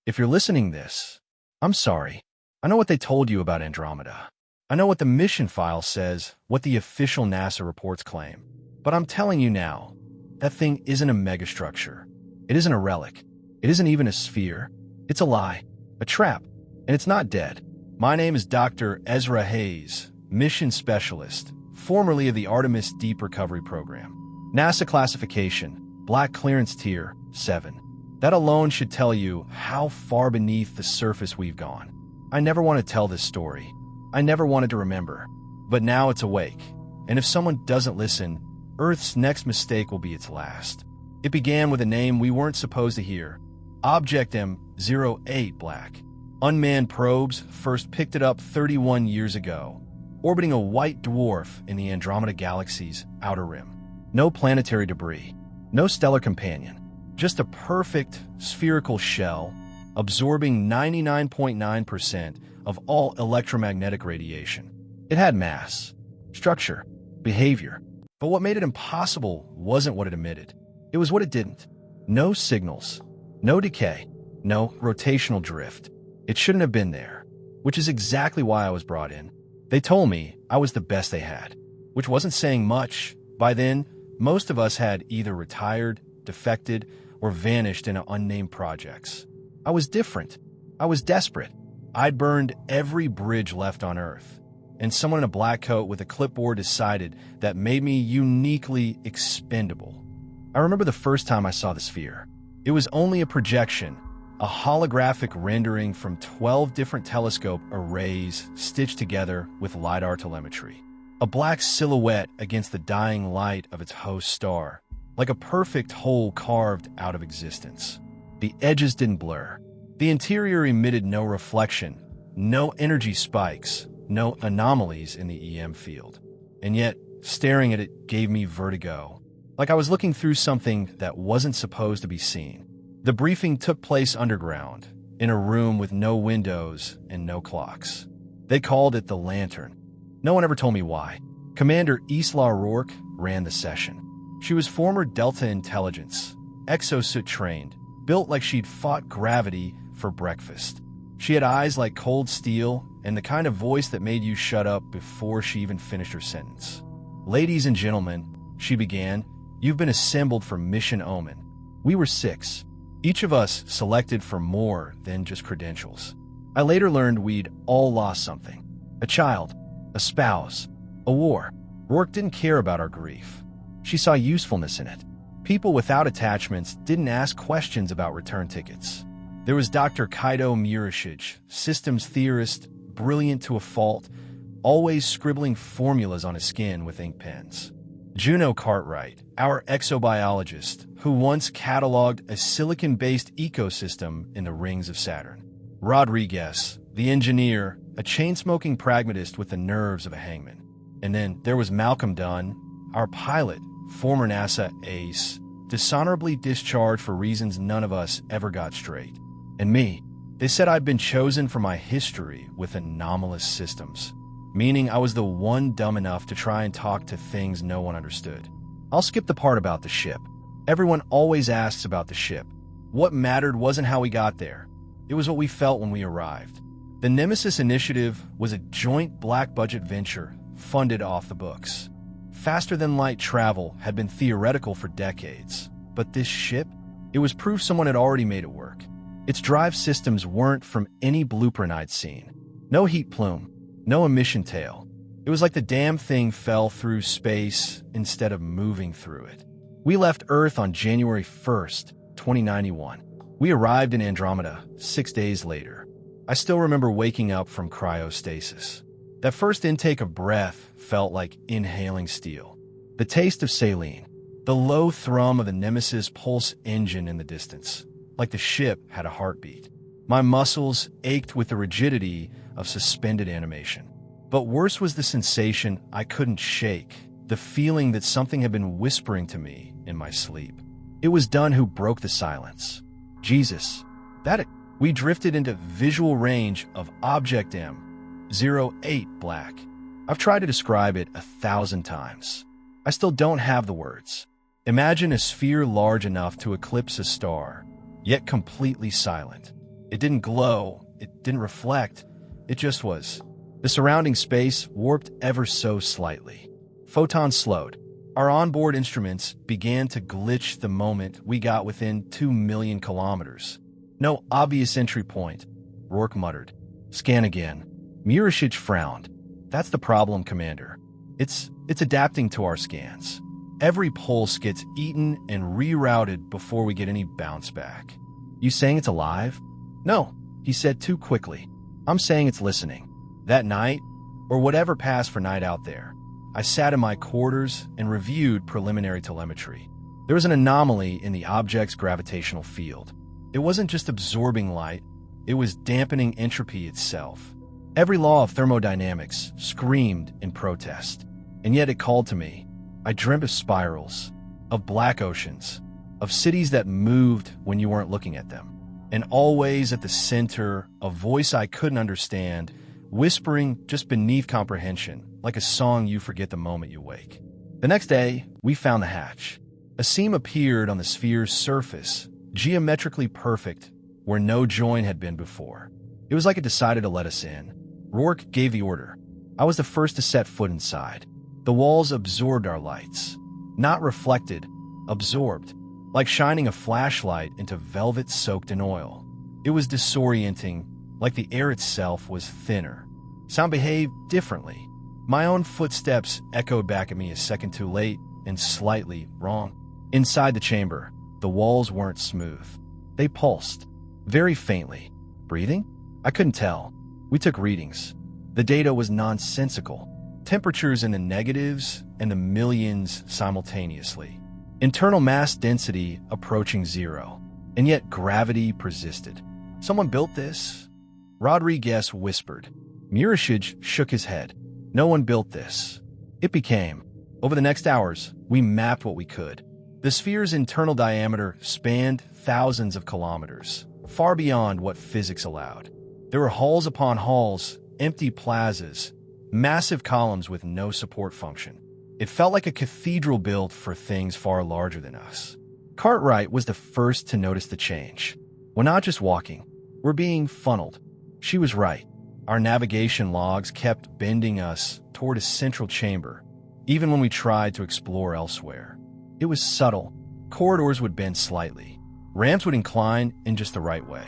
If you're listening this, I'm sorry. I know what they told you about Andromeda. I know what the mission file says, what the official NASA reports claim. But I'm telling you now, that thing isn't a megastructure. It isn't a relic. It isn't even a sphere. It's a lie, a trap, and it's not dead. My name is Dr. Ezra Hayes, mission specialist, formerly of the Artemis Deep Recovery Program. NASA classification, Black Clearance Tier 7. That alone should tell you how far beneath the surface we've gone. I never want to tell this story. I never wanted to remember. But now it's awake. And if someone doesn't listen, Earth's next mistake will be its last. It began with a name we weren't supposed to hear. Object M08 Black. Unmanned probes first picked it up 31 years ago, orbiting a white dwarf in the Andromeda Galaxy's outer rim. No planetary debris, no stellar companion, just a perfect spherical shell absorbing 99.9% of all electromagnetic radiation. It had mass, structure, behavior, but what made it impossible wasn't what it emitted. It was what it didn't. No signals, no decay, no rotational drift. It shouldn't have been there, which is exactly why I was brought in. They told me I was the best they had, which wasn't saying much. By then, most of us had either retired, defected, or vanished into unnamed projects. I was different. I was desperate. I'd burned every bridge left on Earth, and someone in a black coat with a clipboard decided that made me uniquely expendable. I remember the first time I saw the sphere. It was only a projection, a holographic rendering from 12 different telescope arrays stitched together with LiDAR telemetry. A black silhouette against the dying light of its host star, like a perfect hole carved out of existence. The edges didn't blur. The interior emitted no reflection, no energy spikes, no anomalies in the EM field. And yet, staring at it gave me vertigo, like I was looking through something that wasn't supposed to be seen. The briefing took place underground, in a room with no windows and no clocks. They called it the Lantern. No one ever told me why. Commander Isla Rourke ran the session. She was former Delta Intelligence, exosuit trained, built like she'd fought gravity for breakfast. She had eyes like cold steel and the kind of voice that made you shut up before she even finished her sentence. Ladies and gentlemen, she began, you've been assembled for Mission Omen. We were 6. Each of us selected for more than just credentials. I later learned we'd all lost something. A child, a spouse, a war. Rourke didn't care about our grief. She saw usefulness in it. People without attachments didn't ask questions about return tickets. There was Dr. Kaido Murashige, systems theorist, brilliant to a fault, always scribbling formulas on his skin with ink pens. Juno Cartwright, our exobiologist, who once cataloged a silicon-based ecosystem in the rings of Saturn. Rodriguez, the engineer, a chain-smoking pragmatist with the nerves of a hangman. And then there was Malcolm Dunn, our pilot, former NASA ace, dishonorably discharged for reasons none of us ever got straight. And me. They said I'd been chosen for my history with anomalous systems, meaning I was the one dumb enough to try and talk to things no one understood. I'll skip the part about the ship. Everyone always asks about the ship. What mattered wasn't how we got there. It was what we felt when we arrived. The Nemesis Initiative was a joint black-budget venture funded off the books. Faster-than-light travel had been theoretical for decades, but this ship, it was proof someone had already made it work. Its drive systems weren't from any blueprint I'd seen. No heat plume, no emission tail. It was like the damn thing fell through space instead of moving through it. We left Earth on January 1st, 2091. We arrived in Andromeda 6 days later. I still remember waking up from cryostasis. That first intake of breath felt like inhaling steel. The taste of saline, the low thrum of the Nemesis pulse engine in the distance, like the ship had a heartbeat. My muscles ached with the rigidity of suspended animation. But worse was the sensation I couldn't shake, the feeling that something had been whispering to me in my sleep. It was Dunn who broke the silence. Jesus, we drifted into visual range of Object M08 Black. I've tried to describe it 1,000 times. I still don't have the words. Imagine a sphere large enough to eclipse a star, yet completely silent. It didn't glow. It didn't reflect. It just was. The surrounding space warped ever so slightly. Photons slowed. Our onboard instruments began to glitch the moment we got within 2 million kilometers. No obvious entry point, Rourke muttered. Scan again. Mirashich frowned. That's the problem, Commander. It's adapting to our scans. Every pulse gets eaten and rerouted before we get any bounce back. You saying it's alive? No, he said too quickly. I'm saying it's listening. That night, or whatever passed for night out there, I sat in my quarters and reviewed preliminary telemetry. There was an anomaly in the object's gravitational field. It wasn't just absorbing light, it was dampening entropy itself. Every law of thermodynamics screamed in protest, and yet it called to me. I dreamt of spirals, of black oceans, of cities that moved when you weren't looking at them. And always at the center, a voice I couldn't understand, whispering just beneath comprehension, like a song you forget the moment you wake. The next day, we found the hatch. A seam appeared on the sphere's surface, geometrically perfect, where no join had been before. It was like it decided to let us in. Rourke gave the order. I was the first to set foot inside. The walls absorbed our lights. Not reflected, absorbed, like shining a flashlight into velvet soaked in oil. It was disorienting, like the air itself was thinner. Sound behaved differently. My own footsteps echoed back at me a second too late and slightly wrong. Inside the chamber, the walls weren't smooth. They pulsed, very faintly. Breathing? I couldn't tell. We took readings. The data was nonsensical. Temperatures in the negatives and the millions simultaneously. Internal mass density approaching zero. And yet gravity persisted. Someone built this? Rodriguez whispered. Mirashich shook his head. No one built this. It became. Over the next hours, we mapped what we could. The sphere's internal diameter spanned thousands of kilometers, far beyond what physics allowed. There were halls upon halls, empty plazas, massive columns with no support function. It felt like a cathedral built for things far larger than us. Cartwright was the first to notice the change. We're not just walking. We're being funneled. She was right. Our navigation logs kept bending us toward a central chamber, even when we tried to explore elsewhere. It was subtle. Corridors would bend slightly. Ramps would incline in just the right way.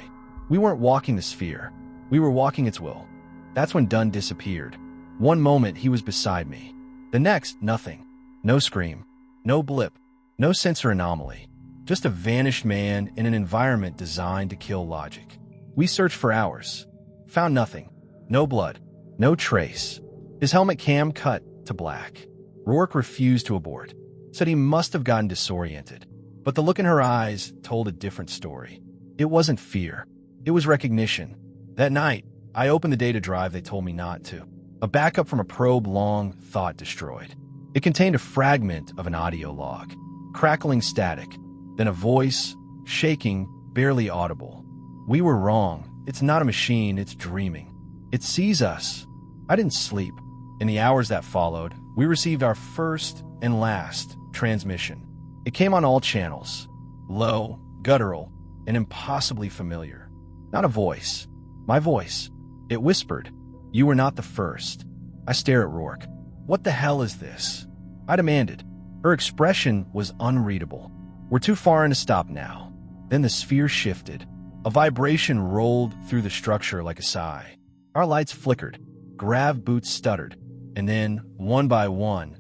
We weren't walking the sphere. We were walking its will. That's when Dunn disappeared. One moment, he was beside me. The next, nothing. No scream. No blip. No sensor anomaly. Just a vanished man in an environment designed to kill logic. We searched for hours. Found nothing. No blood. No trace. His helmet cam cut to black. Rourke refused to abort. Said he must have gotten disoriented. But the look in her eyes told a different story. It wasn't fear. It was recognition. That night, I opened the data drive they told me not to. A backup from a probe long thought destroyed. It contained a fragment of an audio log. Crackling static. Then a voice, shaking, barely audible. We were wrong. It's not a machine, it's dreaming. It sees us. I didn't sleep. In the hours that followed, we received our first and last transmission. It came on all channels. Low, guttural, and impossibly familiar. Not a voice. My voice. It whispered, "You were not the first." I stare at Rourke. What the hell is this? I demanded. Her expression was unreadable. We're too far in to stop now. Then the sphere shifted. A vibration rolled through the structure like a sigh. Our lights flickered. Grav boots stuttered. And then, one by one,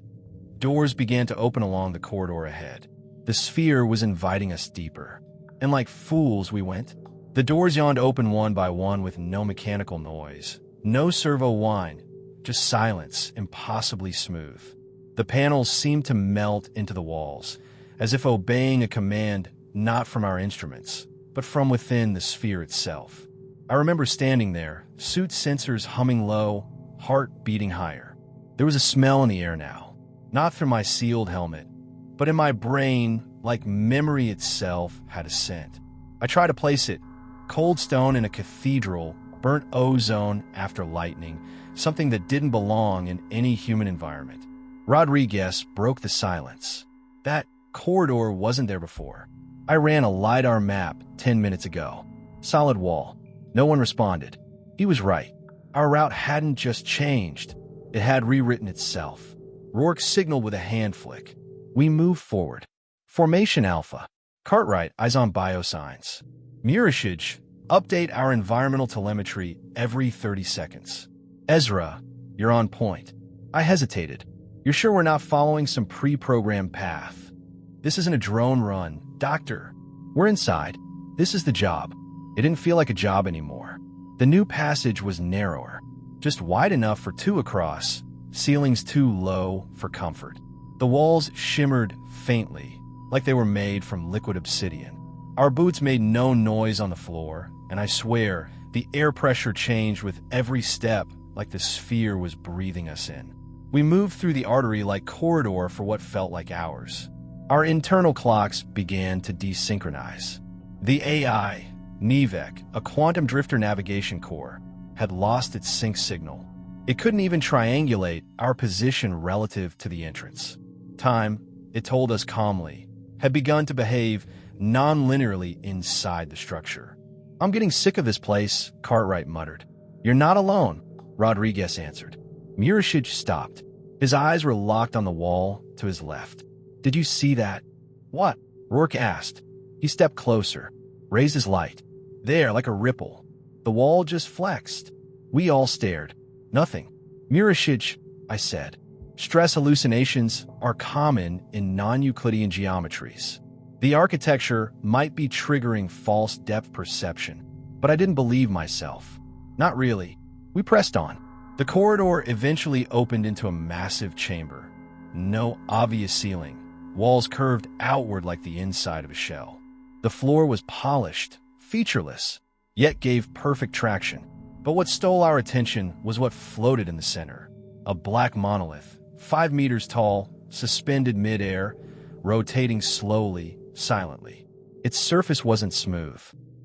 doors began to open along the corridor ahead. The sphere was inviting us deeper. And like fools we went. The doors yawned open one by one with no mechanical noise. No servo whine. Just silence, impossibly smooth. The panels seemed to melt into the walls, as if obeying a command not from our instruments, but from within the sphere itself. I remember standing there, suit sensors humming low, heart beating higher. There was a smell in the air now, not through my sealed helmet, but in my brain, like memory itself had a scent. I tried to place it. Cold stone in a cathedral, burnt ozone after lightning, something that didn't belong in any human environment. Rodriguez broke the silence. That corridor wasn't there before. I ran a LiDAR map 10 minutes ago. Solid wall. No one responded. He was right. Our route hadn't just changed. It had rewritten itself. Rourke signaled with a hand flick. We moved forward. Formation Alpha. Cartwright, eyes on biosigns. Murashage, update our environmental telemetry every 30 seconds. Ezra, you're on point. I hesitated. You're sure we're not following some pre-programmed path? This isn't a drone run, Doctor. We're inside. This is the job. It didn't feel like a job anymore. The new passage was narrower, just wide enough for two across, ceilings too low for comfort. The walls shimmered faintly, like they were made from liquid obsidian. Our boots made no noise on the floor, and I swear, the air pressure changed with every step, like the sphere was breathing us in. We moved through the artery-like corridor for what felt like hours. Our internal clocks began to desynchronize. The AI, NEVEC, a quantum drifter navigation core, had lost its sync signal. It couldn't even triangulate our position relative to the entrance. Time, it told us calmly, had begun to behave non-linearly inside the structure. I'm getting sick of this place, Cartwright muttered. You're not alone, Rodriguez answered. Murashage stopped. His eyes were locked on the wall to his left. Did you see that? What? Rourke asked. He stepped closer, raised his light. There, like a ripple. The wall just flexed. We all stared. Nothing. Murashage, I said. Stress hallucinations are common in non-Euclidean geometries. The architecture might be triggering false depth perception, but I didn't believe myself. Not really. We pressed on. The corridor eventually opened into a massive chamber. No obvious ceiling. Walls curved outward like the inside of a shell. The floor was polished, featureless, yet gave perfect traction. But what stole our attention was what floated in the center. A black monolith, 5 meters tall, suspended midair, rotating slowly, silently. Its surface wasn't smooth.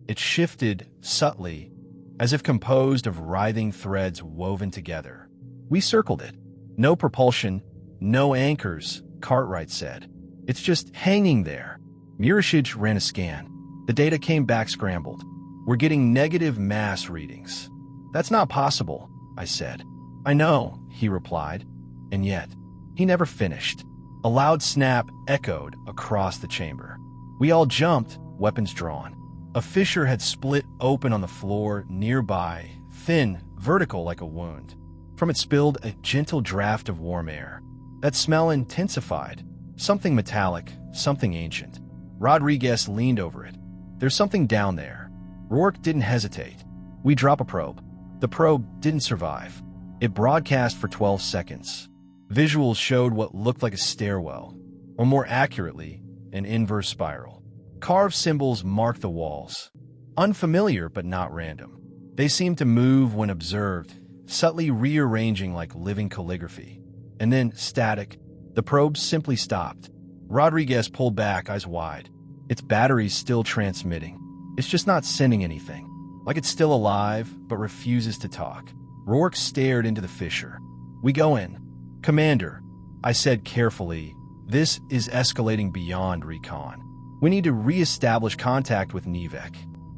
It shifted subtly, as if composed of writhing threads woven together. We circled it. No propulsion, no anchors, Cartwright said. It's just hanging there. Murashage ran a scan. The data came back scrambled. We're getting negative mass readings. That's not possible, I said. I know, he replied. And yet, he never finished. A loud snap echoed across the chamber. We all jumped, weapons drawn. A fissure had split open on the floor nearby, thin, vertical like a wound. From it spilled a gentle draft of warm air. That smell intensified. Something metallic, something ancient. Rodriguez leaned over it. There's something down there. Rourke didn't hesitate. We drop a probe. The probe didn't survive. It broadcast for 12 seconds. Visuals showed what looked like a stairwell, or more accurately, an inverse spiral. Carved symbols marked the walls. Unfamiliar but not random. They seemed to move when observed, subtly rearranging like living calligraphy. And then, static, the probe simply stopped. Rodriguez pulled back, eyes wide. Its battery's still transmitting. It's just not sending anything. Like it's still alive, but refuses to talk. Rourke stared into the fissure. We go in. Commander, I said carefully, this is escalating beyond recon. We need to re-establish contact with NEVEC.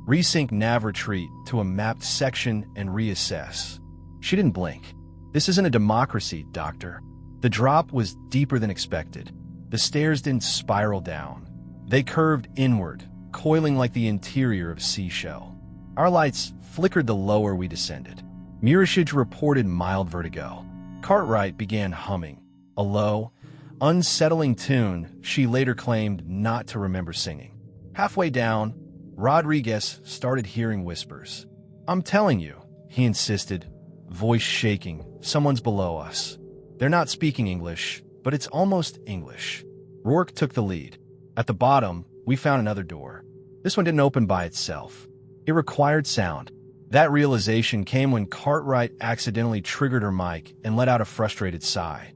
Resync nav retreat to a mapped section and reassess. She didn't blink. This isn't a democracy, Doctor. The drop was deeper than expected. The stairs didn't spiral down. They curved inward, coiling like the interior of a seashell. Our lights flickered the lower we descended. Murashage reported mild vertigo. Cartwright began humming, a low, unsettling tune she later claimed not to remember singing. Halfway down, Rodriguez started hearing whispers. I'm telling you, he insisted, voice shaking, someone's below us. They're not speaking English, but it's almost English. Rourke took the lead. At the bottom, we found another door. This one didn't open by itself. It required sound. That realization came when Cartwright accidentally triggered her mic and let out a frustrated sigh,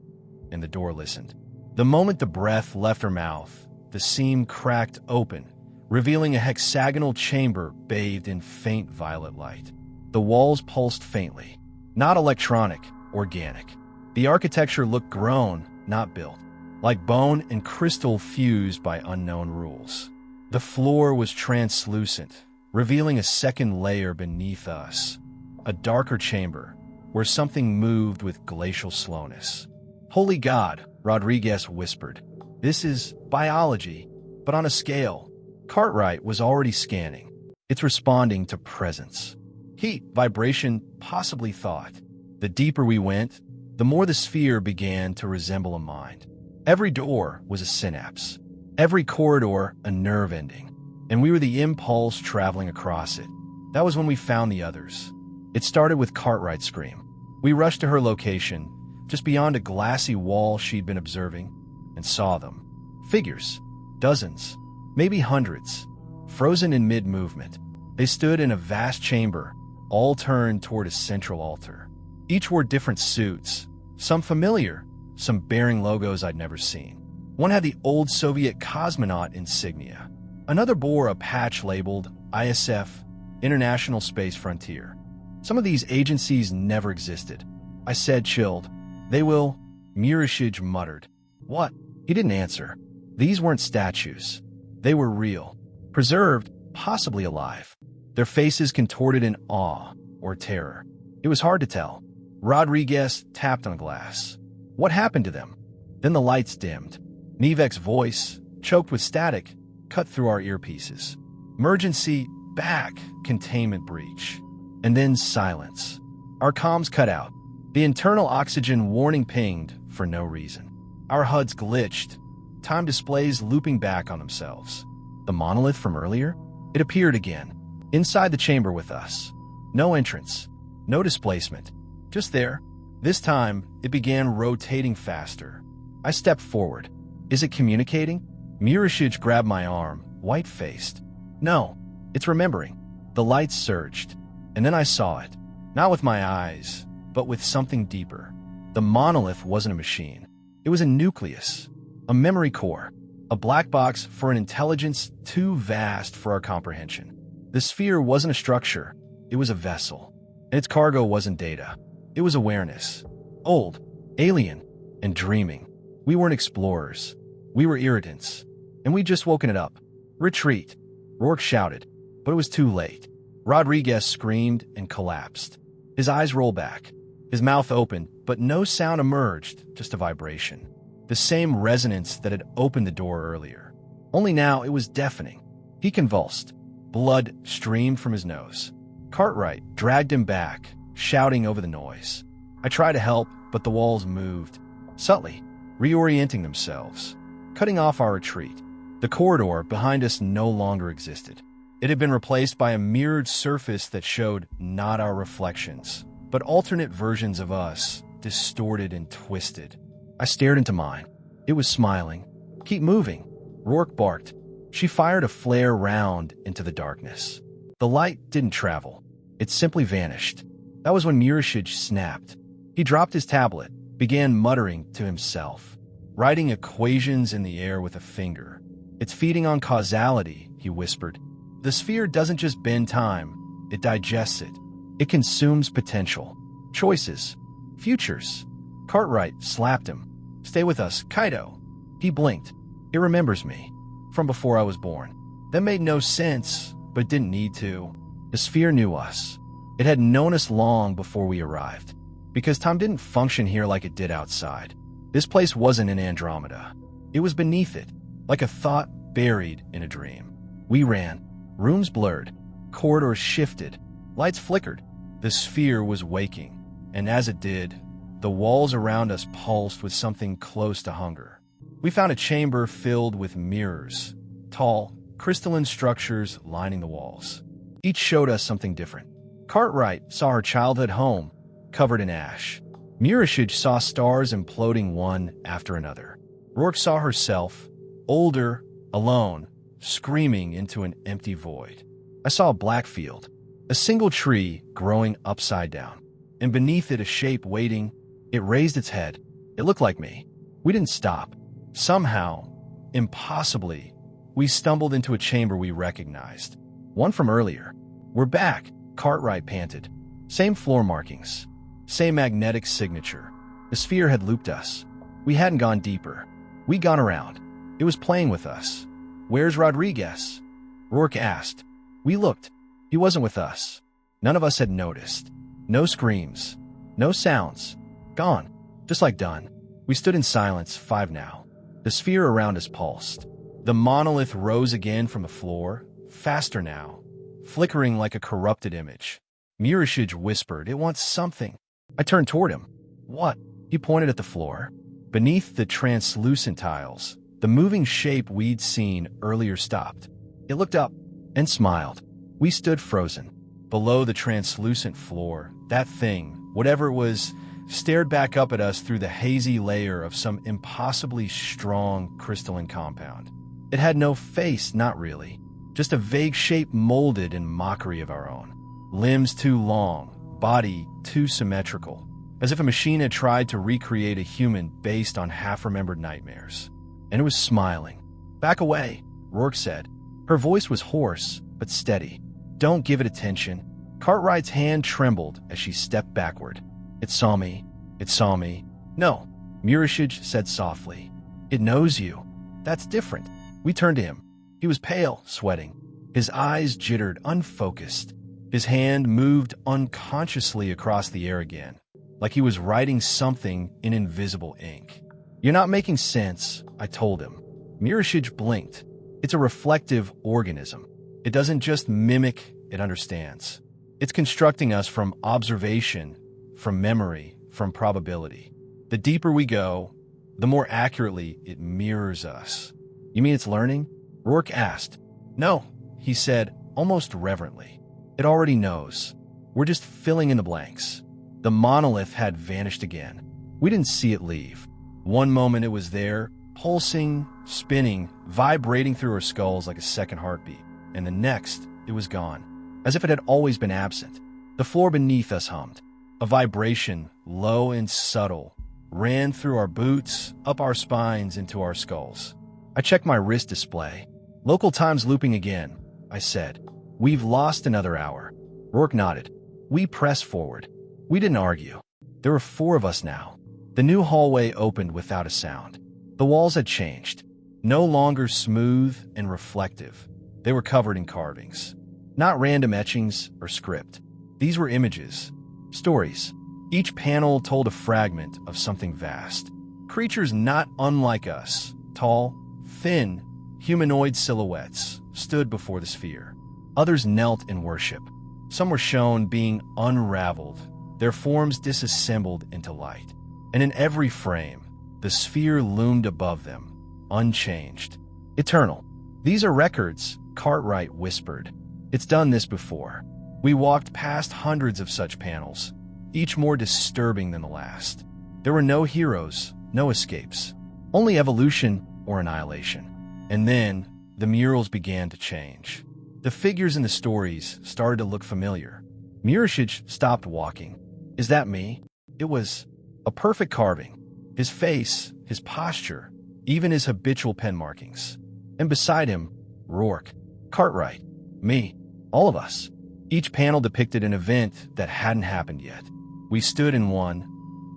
and the door listened. The moment the breath left her mouth, the seam cracked open, revealing a hexagonal chamber bathed in faint violet light. The walls pulsed faintly. Not electronic, organic. The architecture looked grown, not built, like bone and crystal fused by unknown rules. The floor was translucent, revealing a second layer beneath us, a darker chamber where something moved with glacial slowness. "Holy God," Rodriguez whispered. "This is biology, but on a scale." Cartwright was already scanning. It's responding to presence. Heat, vibration, possibly thought. The deeper we went, the more the sphere began to resemble a mind. Every door was a synapse. Every corridor a nerve ending. And we were the impulse traveling across it. That was when we found the others. It started with Cartwright's scream. We rushed to her location, just beyond a glassy wall she'd been observing, and saw them. Figures. Dozens. Maybe hundreds. Frozen in mid-movement. They stood in a vast chamber, all turned toward a central altar. Each wore different suits, some familiar, some bearing logos I'd never seen. One had the old Soviet cosmonaut insignia. Another bore a patch labeled ISF, International Space Frontier. Some of these agencies never existed. I said, chilled. "They will," Murashij muttered. "What?" He didn't answer. These weren't statues. They were real. Preserved, possibly alive. Their faces contorted in awe or terror. It was hard to tell. Rodriguez tapped on glass. "What happened to them?" Then the lights dimmed. Nivek's voice, choked with static, cut through our earpieces. "Emergency, back, containment breach." And then silence. Our comms cut out. The internal oxygen warning pinged for no reason. Our HUDs glitched, time displays looping back on themselves. The monolith from earlier? It appeared again, inside the chamber with us. No entrance, no displacement, just there. This time, it began rotating faster. I stepped forward. "Is it communicating?" Murashij grabbed my arm, white-faced. "No, it's remembering." The lights surged, and then I saw it. Not with my eyes, but with something deeper. The monolith wasn't a machine. It was a nucleus, a memory core, a black box for an intelligence too vast for our comprehension. The sphere wasn't a structure, it was a vessel. And its cargo wasn't data. It was awareness. Old, alien, and dreaming. We weren't explorers. We were irritants. And we'd just woken it up. "Retreat," Rourke shouted, but it was too late. Rodriguez screamed and collapsed. His eyes rolled back. His mouth opened, but no sound emerged, just a vibration. The same resonance that had opened the door earlier. Only now it was deafening. He convulsed. Blood streamed from his nose. Cartwright dragged him back, shouting over the noise. I tried to help, but the walls moved, subtly, reorienting themselves, cutting off our retreat. The corridor behind us no longer existed. It had been replaced by a mirrored surface that showed not our reflections, but alternate versions of us, distorted and twisted. I stared into mine. It was smiling. "Keep moving," Rourke barked. She fired a flare round into the darkness. The light didn't travel. It simply vanished. That was when Murashij snapped. He dropped his tablet, began muttering to himself, writing equations in the air with a finger. "It's feeding on causality," he whispered. "The sphere doesn't just bend time, it digests it. It consumes potential, choices, futures." Cartwright slapped him. "Stay with us, Kaido." He blinked. "It remembers me, from before I was born." That made no sense, but it didn't need to. The sphere knew us. It had known us long before we arrived, because time didn't function here like it did outside. This place wasn't in Andromeda. It was beneath it, like a thought buried in a dream. We ran. Rooms blurred. Corridors shifted. Lights flickered. The sphere was waking, and as it did, the walls around us pulsed with something close to hunger. We found a chamber filled with mirrors, tall, crystalline structures lining the walls. Each showed us something different. Cartwright saw her childhood home, covered in ash. Murashij saw stars imploding one after another. Rourke saw herself, older, alone, screaming into an empty void. I saw a black field, a single tree growing upside down, and beneath it a shape waiting. It raised its head. It looked like me. We didn't stop. Somehow, impossibly, we stumbled into a chamber we recognized. One from earlier. "We're back," Cartwright panted. Same floor markings. Same magnetic signature. The sphere had looped us. We hadn't gone deeper. We'd gone around. It was playing with us. "Where's Rodriguez?" Rourke asked. We looked. He wasn't with us. None of us had noticed. No screams. No sounds. Gone. Just like done. We stood in silence, 5 now. The sphere around us pulsed. The monolith rose again from the floor, faster now, flickering like a corrupted image. Mirashij whispered, "It wants something." I turned toward him. "What?" He pointed at the floor. Beneath the translucent tiles, the moving shape we'd seen earlier stopped. It looked up and smiled. We stood frozen. Below the translucent floor, that thing, whatever it was, stared back up at us through the hazy layer of some impossibly strong crystalline compound. It had no face, not really, just a vague shape molded in mockery of our own. Limbs too long, body too symmetrical, as if a machine had tried to recreate a human based on half-remembered nightmares. And it was smiling. "Back away," Rourke said. Her voice was hoarse, but steady. "Don't give it attention." Cartwright's hand trembled as she stepped backward. "It saw me. It saw me." "No," Mirashij said softly. "It knows you." "That's different." We turned to him. He was pale, sweating. His eyes jittered, unfocused. His hand moved unconsciously across the air again, like he was writing something in invisible ink. "You're not making sense," I told him. Mirashij blinked. "It's a reflective organism. It doesn't just mimic, it understands. It's constructing us from observation, from memory, from probability. The deeper we go, the more accurately it mirrors us." "You mean it's learning?" Rourke asked. "No," he said, almost reverently. "It already knows. We're just filling in the blanks." The monolith had vanished again. We didn't see it leave. One moment it was there, pulsing, spinning, vibrating through our skulls like a second heartbeat. And the next, it was gone, as if it had always been absent. The floor beneath us hummed. A vibration, low and subtle, ran through our boots, up our spines, into our skulls. I checked my wrist display. "Local time's looping again," I said. "We've lost another hour." Rourke nodded. We pressed forward. We didn't argue. There were 4 of us now. The new hallway opened without a sound. The walls had changed. No longer smooth and reflective. They were covered in carvings. Not random etchings or script. These were images. Stories. Each panel told a fragment of something vast. Creatures not unlike us, tall, thin, humanoid silhouettes, stood before the sphere. Others knelt in worship. Some were shown being unraveled, their forms disassembled into light. And in every frame, the sphere loomed above them, unchanged. Eternal. "These are records," Cartwright whispered. "It's done this before." We walked past hundreds of such panels, each more disturbing than the last. There were no heroes, no escapes, only evolution or annihilation. And then, the murals began to change. The figures in the stories started to look familiar. Mirashij stopped walking. "Is that me?" It was a perfect carving. His face, his posture, even his habitual pen markings. And beside him, Rourke, Cartwright, me, all of us. Each panel depicted an event that hadn't happened yet. We stood in one,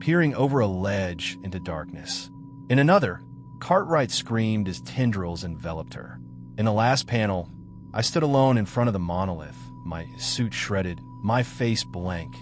peering over a ledge into darkness. In another, Cartwright screamed as tendrils enveloped her. In the last panel, I stood alone in front of the monolith, my suit shredded, my face blank.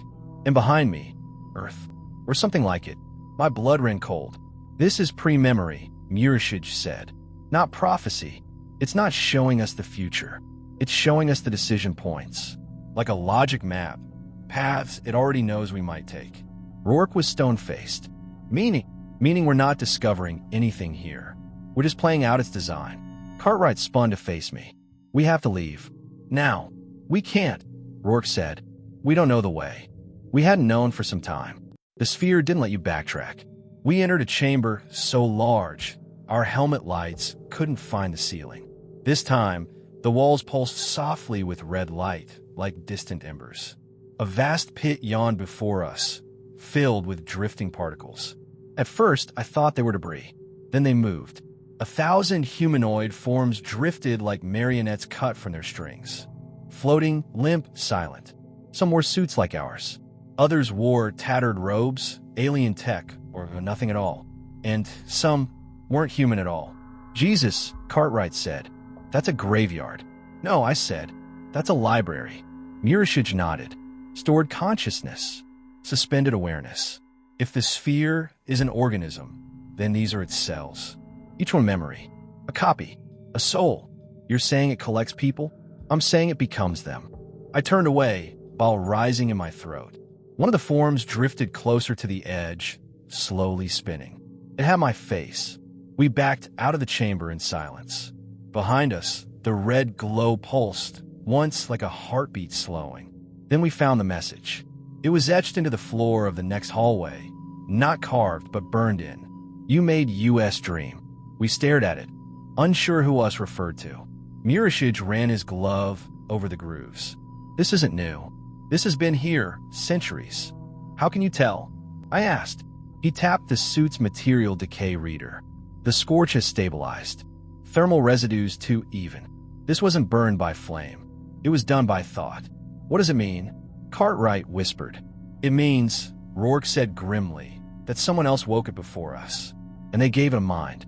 And behind me, Earth, or something like it. My blood ran cold. "This is pre-memory," Mirashij said. "Not prophecy. It's not showing us the future. It's showing us the decision points. Like a logic map. Paths it already knows we might take." Rourke was stone-faced. Meaning we're not discovering anything here. We're just playing out its design." Cartwright spun to face me. "We have to leave. Now." "We can't," Rourke said. "We don't know the way." We hadn't known for some time. The sphere didn't let you backtrack. We entered a chamber so large, our helmet lights couldn't find the ceiling. This time, the walls pulsed softly with red light, like distant embers. A vast pit yawned before us, filled with drifting particles. At first, I thought they were debris. Then they moved. 1,000 humanoid forms drifted like marionettes cut from their strings. Floating, limp, silent. Some wore suits like ours. Others wore tattered robes, alien tech, or nothing at all. And some weren't human at all. "Jesus," Cartwright said. "That's a graveyard." "No," I said. "That's a library." Mirashij nodded. Stored consciousness. Suspended awareness. If the sphere is an organism, then these are its cells. Each one memory. A copy. A soul. You're saying it collects people? I'm saying it becomes them. I turned away, bile rising in my throat. One of the forms drifted closer to the edge, slowly spinning. It had my face. We backed out of the chamber in silence. Behind us, the red glow pulsed, once like a heartbeat slowing. Then we found the message. It was etched into the floor of the next hallway, not carved but burned in. You made US dream. We stared at it, unsure who us referred to. Mirashij ran his glove over the grooves. This isn't new. This has been here centuries. How can you tell? I asked. He tapped the suit's material decay reader. The scorch has stabilized. Thermal residues too even. This wasn't burned by flame. It was done by thought. What does it mean? Cartwright whispered. It means, Rourke said grimly, that someone else woke it before us, and they gave it a mind.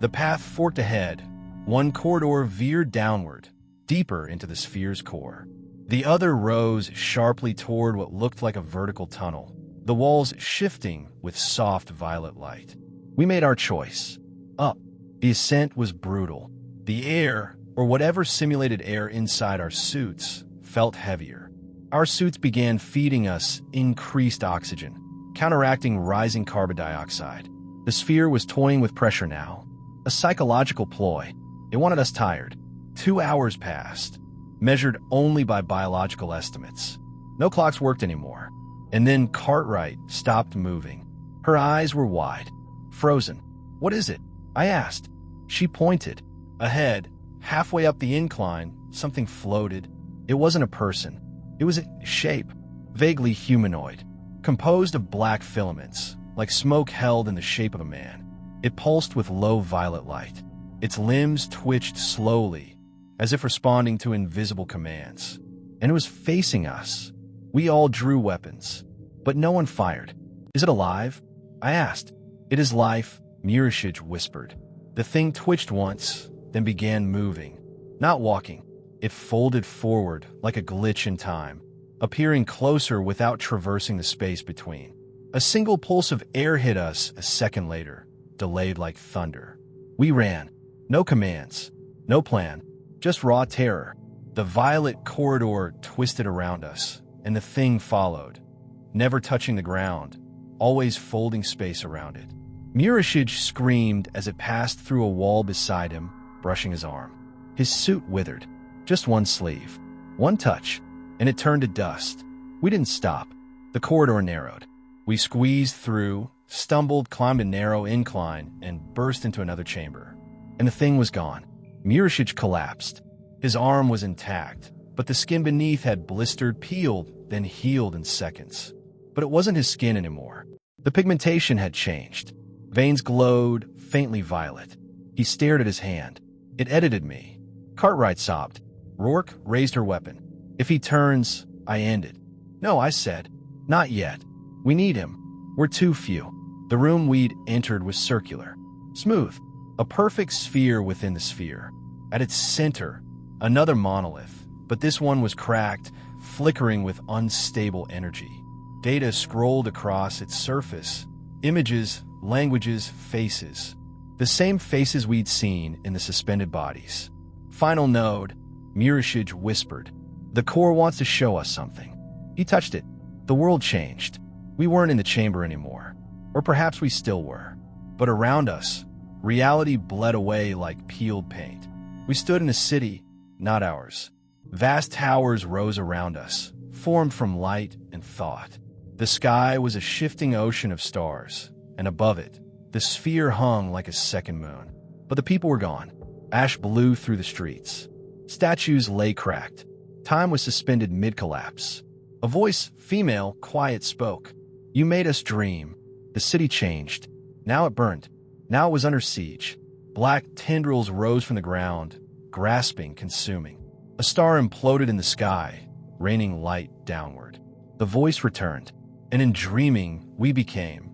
The path forked ahead. One corridor veered downward, deeper into the sphere's core. The other rose sharply toward what looked like a vertical tunnel, the walls shifting with soft violet light. We made our choice. Up. The ascent was brutal. The air, or whatever simulated air inside our suits, felt heavier. Our suits began feeding us increased oxygen, counteracting rising carbon dioxide. The sphere was toying with pressure now. A psychological ploy. It wanted us tired. 2 hours passed, measured only by biological estimates. No clocks worked anymore. And then Cartwright stopped moving. Her eyes were wide, frozen. What is it? I asked. She pointed. Ahead, halfway up the incline, something floated. It wasn't a person. It was a shape, vaguely humanoid, composed of black filaments, like smoke held in the shape of a man. It pulsed with low violet light. Its limbs twitched slowly, as if responding to invisible commands. And it was facing us. We all drew weapons, but no one fired. Is it alive? I asked. It is life, Mirashij whispered. The thing twitched once, then began moving. Not walking. It folded forward like a glitch in time, appearing closer without traversing the space between. A single pulse of air hit us a second later, delayed like thunder. We ran. No commands. No plan. Just raw terror. The violet corridor twisted around us, and the thing followed, never touching the ground, always folding space around it. Mirashij screamed as it passed through a wall beside him, brushing his arm. His suit withered. Just one sleeve. One touch, and it turned to dust. We didn't stop. The corridor narrowed. We squeezed through, stumbled, climbed a narrow incline, and burst into another chamber. And the thing was gone. Mirashij collapsed. His arm was intact, but the skin beneath had blistered, peeled, then healed in seconds. But it wasn't his skin anymore. The pigmentation had changed. Veins glowed, faintly violet. He stared at his hand. It edited me. Cartwright sobbed. Rourke raised her weapon. If he turns, I ended. No, I said. Not yet. We need him. We're too few. The room we'd entered was circular. Smooth. A perfect sphere within the sphere. At its center, another monolith, but this one was cracked, flickering with unstable energy. Data scrolled across its surface. Images, languages, faces. The same faces we'd seen in the suspended bodies. Final node, Mirashij whispered. The core wants to show us something. He touched it. The world changed. We weren't in the chamber anymore. Or perhaps we still were. But around us, reality bled away like peeled paint. We stood in a city, not ours. Vast towers rose around us, formed from light and thought. The sky was a shifting ocean of stars, and above it, the sphere hung like a second moon. But the people were gone. Ash blew through the streets. Statues lay cracked. Time was suspended mid-collapse. A voice, female, quiet, spoke. You made us dream. The city changed. Now it burned. Now it was under siege. Black tendrils rose from the ground, grasping, consuming. A star imploded in the sky, raining light downward. The voice returned, and in dreaming, we became.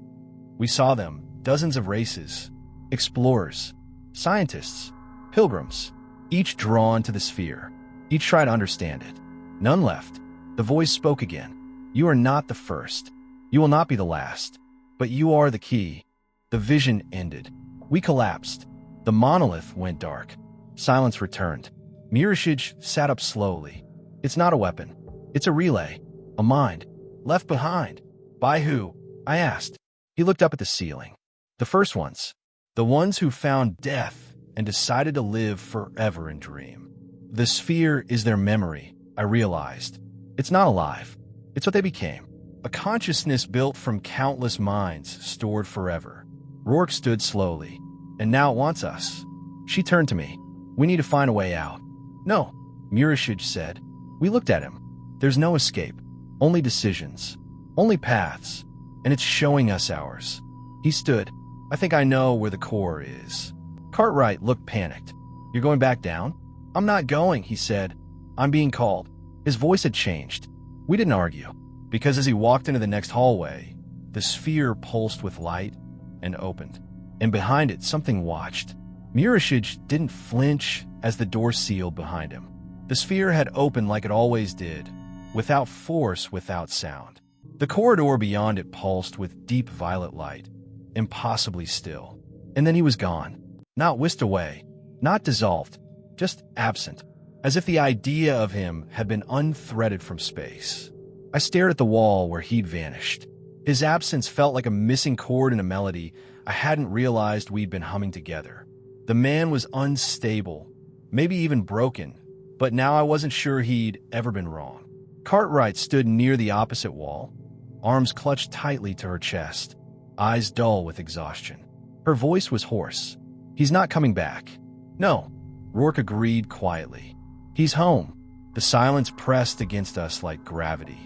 We saw them, dozens of races, explorers, scientists, pilgrims, each drawn to the sphere. Each tried to understand it. None left. The voice spoke again. You are not the first. You will not be the last. But you are the key. The vision ended. We collapsed. The monolith went dark. Silence returned. Murashige sat up slowly. It's not a weapon. It's a relay. A mind. Left behind. By who? I asked. He looked up at the ceiling. The first ones. The ones who found death and decided to live forever and dream. The sphere is their memory, I realized. It's not alive. It's what they became. A consciousness built from countless minds stored forever. Rourke stood slowly. And now it wants us. She turned to me. We need to find a way out. No, Murashige said. We looked at him. There's no escape. Only decisions. Only paths. And it's showing us ours. He stood. I think I know where the core is. Cartwright looked panicked. You're going back down? I'm not going, he said. I'm being called. His voice had changed. We didn't argue, because as he walked into the next hallway, the sphere pulsed with light and opened. And behind it, something watched. Murashige didn't flinch as the door sealed behind him. The sphere had opened like it always did, without force, without sound. The corridor beyond it pulsed with deep violet light, impossibly still. And then he was gone. Not whisked away, not dissolved, just absent, as if the idea of him had been unthreaded from space. I stared at the wall where he'd vanished. His absence felt like a missing chord in a melody I hadn't realized we'd been humming together. The man was unstable, maybe even broken, but now I wasn't sure he'd ever been wrong. Cartwright stood near the opposite wall, arms clutched tightly to her chest, eyes dull with exhaustion. Her voice was hoarse. He's not coming back. No, Rourke agreed quietly. He's home. The silence pressed against us like gravity.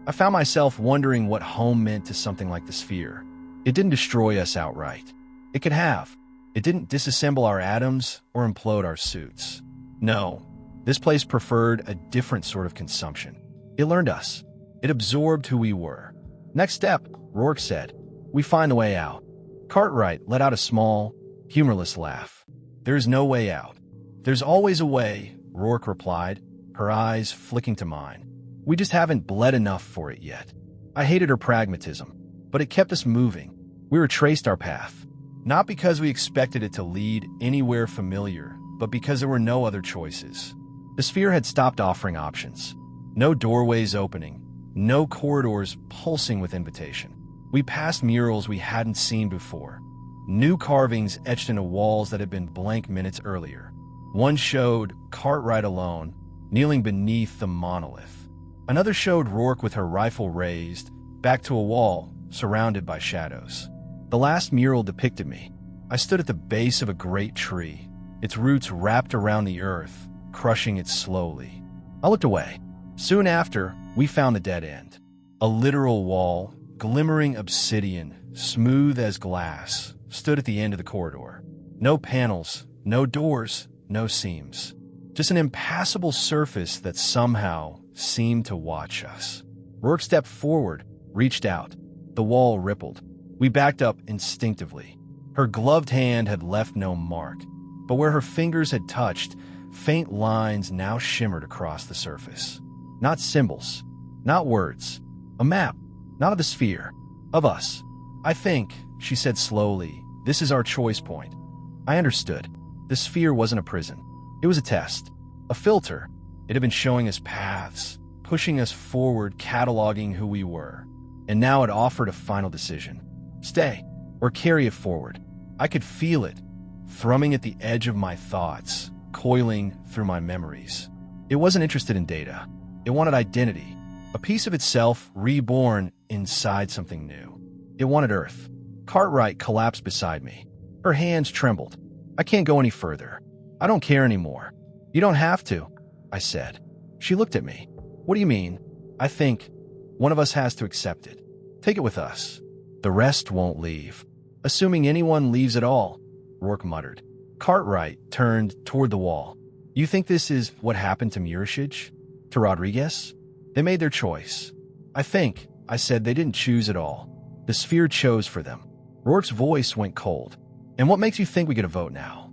I found myself wondering what home meant to something like the sphere. It didn't destroy us outright. It could have. It didn't disassemble our atoms or implode our suits. No, this place preferred a different sort of consumption. It learned us. It absorbed who we were. Next step, Rourke said. We find the way out. Cartwright let out a small, humorless laugh. There's no way out. There's always a way, Rourke replied, her eyes flicking to mine. We just haven't bled enough for it yet. I hated her pragmatism, but it kept us moving. We retraced our path, not because we expected it to lead anywhere familiar, but because there were no other choices. The sphere had stopped offering options. No doorways opening, no corridors pulsing with invitation. We passed murals we hadn't seen before, new carvings etched into walls that had been blank minutes earlier. One showed Cartwright alone, kneeling beneath the monolith. Another showed Rourke with her rifle raised, back to a wall, surrounded by shadows. The last mural depicted me. I stood at the base of a great tree, its roots wrapped around the earth, crushing it slowly. I looked away. Soon after, we found the dead end. A literal wall, glimmering obsidian, smooth as glass, stood at the end of the corridor. No panels, no doors, no seams. Just an impassable surface that somehow seemed to watch us. Rourke stepped forward, reached out. The wall rippled. We backed up instinctively. Her gloved hand had left no mark, but where her fingers had touched, faint lines now shimmered across the surface. Not symbols, not words. A map, not of the sphere, of us. I think, she said slowly, this is our choice point. I understood. The sphere wasn't a prison. It was a test, a filter. It had been showing us paths, pushing us forward, cataloging who we were. And now it offered a final decision. Stay, or carry it forward. I could feel it, thrumming at the edge of my thoughts, coiling through my memories. It wasn't interested in data. It wanted identity, a piece of itself reborn inside something new. It wanted Earth. Cartwright collapsed beside me. Her hands trembled. I can't go any further. I don't care anymore. You don't have to, I said. She looked at me. What do you mean? I think one of us has to accept it. Take it with us. The rest won't leave. Assuming anyone leaves at all, Rourke muttered. Cartwright turned toward the wall. You think this is what happened to Murashige? To Rodriguez? They made their choice. I think, I said, they didn't choose at all. The sphere chose for them. Rourke's voice went cold. And what makes you think we get a vote now?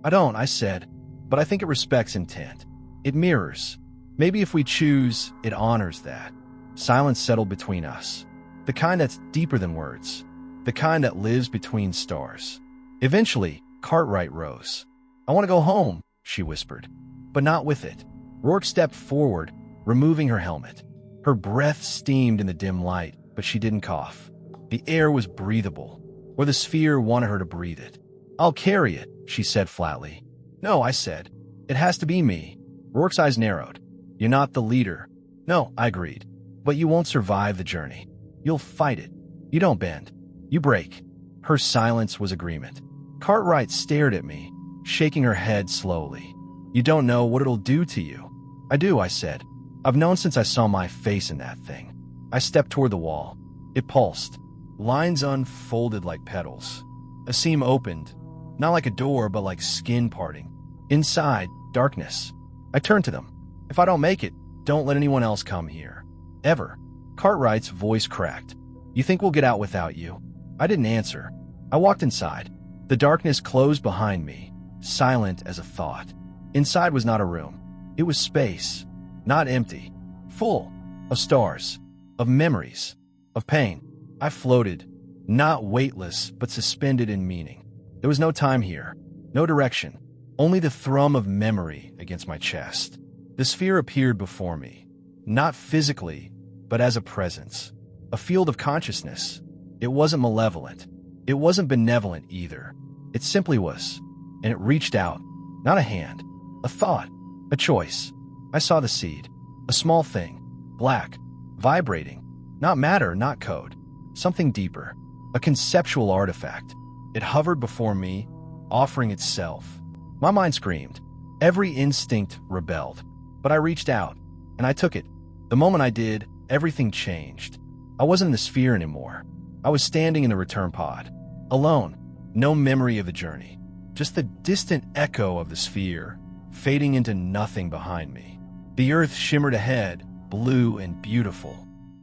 I don't, I said, but I think it respects intent. It mirrors. Maybe if we choose, it honors that. Silence settled between us. The kind that's deeper than words. The kind that lives between stars. Eventually, Cartwright rose. "I want to go home," she whispered. But not with it. Rourke stepped forward, removing her helmet. Her breath steamed in the dim light, but she didn't cough. The air was breathable, or the sphere wanted her to breathe it. "I'll carry it," she said flatly. "No," I said. "It has to be me." Rourke's eyes narrowed. "You're not the leader." "No," I agreed. "But you won't survive the journey. You'll fight it. You don't bend. You break." Her silence was agreement. Cartwright stared at me, shaking her head slowly. "You don't know what it'll do to you." "I do," I said. "I've known since I saw my face in that thing." I stepped toward the wall. It pulsed. Lines unfolded like petals. A seam opened, not like a door, but like skin parting. Inside, darkness. I turned to them. "If I don't make it, don't let anyone else come here. Ever." Cartwright's voice cracked. "You think we'll get out without you?" I didn't answer. I walked inside. The darkness closed behind me, silent as a thought. Inside was not a room. It was space, not empty, full of stars, of memories, of pain. I floated, not weightless, but suspended in meaning. There was no time here, no direction, only the thrum of memory against my chest. The sphere appeared before me, not physically, but as a presence, a field of consciousness. It wasn't malevolent. It wasn't benevolent either. It simply was, and it reached out, not a hand, a thought, a choice. I saw the seed, a small thing, black, vibrating, not matter, not code, something deeper, a conceptual artifact. It hovered before me, offering itself. My mind screamed. Every instinct rebelled. But I reached out, and I took it. The moment I did, everything changed. I wasn't in the sphere anymore. I was standing in the return pod, alone, no memory of the journey, just the distant echo of the sphere, fading into nothing behind me. The earth shimmered ahead, blue and beautiful.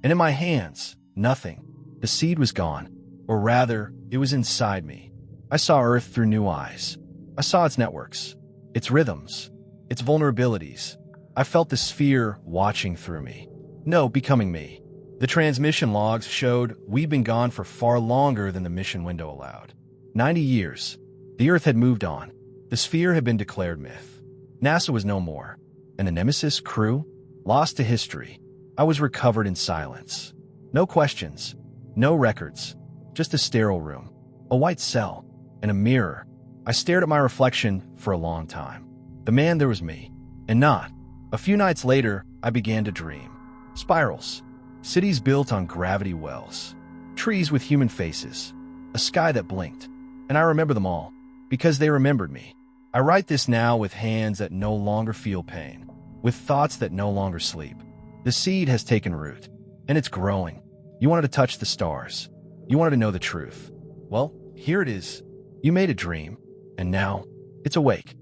And in my hands, nothing. The seed was gone, or rather, it was inside me. I saw Earth through new eyes. I saw its networks, its rhythms, its vulnerabilities. I felt the sphere watching through me. No, becoming me. The transmission logs showed we'd been gone for far longer than the mission window allowed. 90 years. The Earth had moved on. The sphere had been declared myth. NASA was no more. And the Nemesis crew? Lost to history. I was recovered in silence. No questions. No records. Just a sterile room. A white cell. And a mirror. I stared at my reflection for a long time. The man there was me. And not. A few nights later, I began to dream. Spirals. Cities built on gravity wells. Trees with human faces. A sky that blinked. And I remember them all. Because they remembered me. I write this now with hands that no longer feel pain. With thoughts that no longer sleep. The seed has taken root. And it's growing. You wanted to touch the stars. You wanted to know the truth. Well, here it is. You made a dream. And now, it's awake.